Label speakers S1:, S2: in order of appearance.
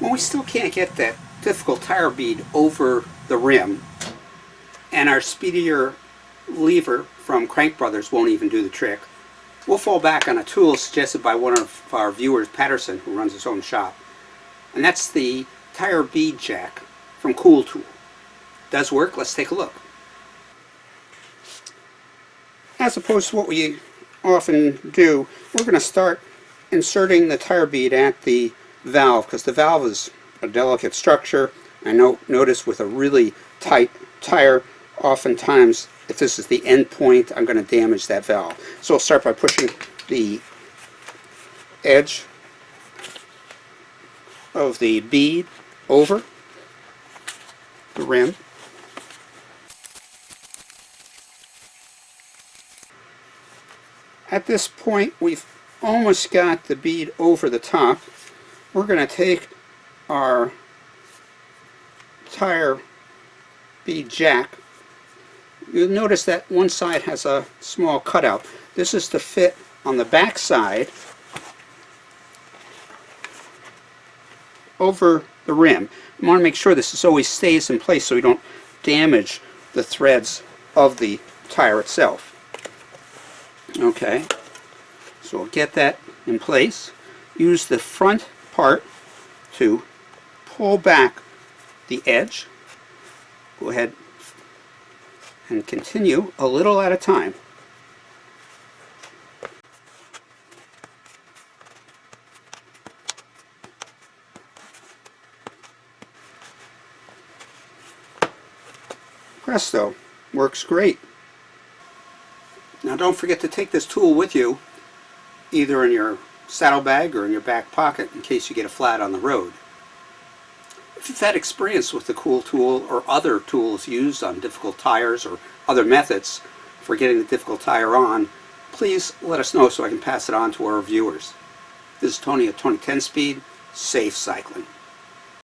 S1: When we still can't get that difficult tire bead over the rim, and our speedier lever from Crank Brothers won't even do the trick, we'll fall back on a tool suggested by one of our viewers, Patterson, who runs his own shop. And that's the tire bead jack from Kool tool. Does work. Let's take a look. As opposed to what we often do, we're going to start inserting the tire bead at the valve, because the valve is a delicate structure. I notice with a really tight tire, oftentimes if this is the end point, I'm going to damage that valve. So I'll start by pushing the edge of the bead over the rim. At this point, we've almost got the bead over the top. We're going to take our tire bead jack. You'll notice that one side has a small cutout. This is to fit on the back side over the rim. You want to make sure this always stays in place so you don't damage the threads of the tire itself. Okay, so we'll get that in place. Use the front part to pull back the edge. Go ahead and continue a little at a time. Presto, works great. Now don't forget to take this tool with you, either in your saddlebag or in your back pocket, in case you get a flat on the road. If you've had experience with the Kool tool or other tools used on difficult tires or other methods for getting the difficult tire on, please let us know so I can pass it on to our viewers. This is Tony at Tony 10 Speed. Safe cycling.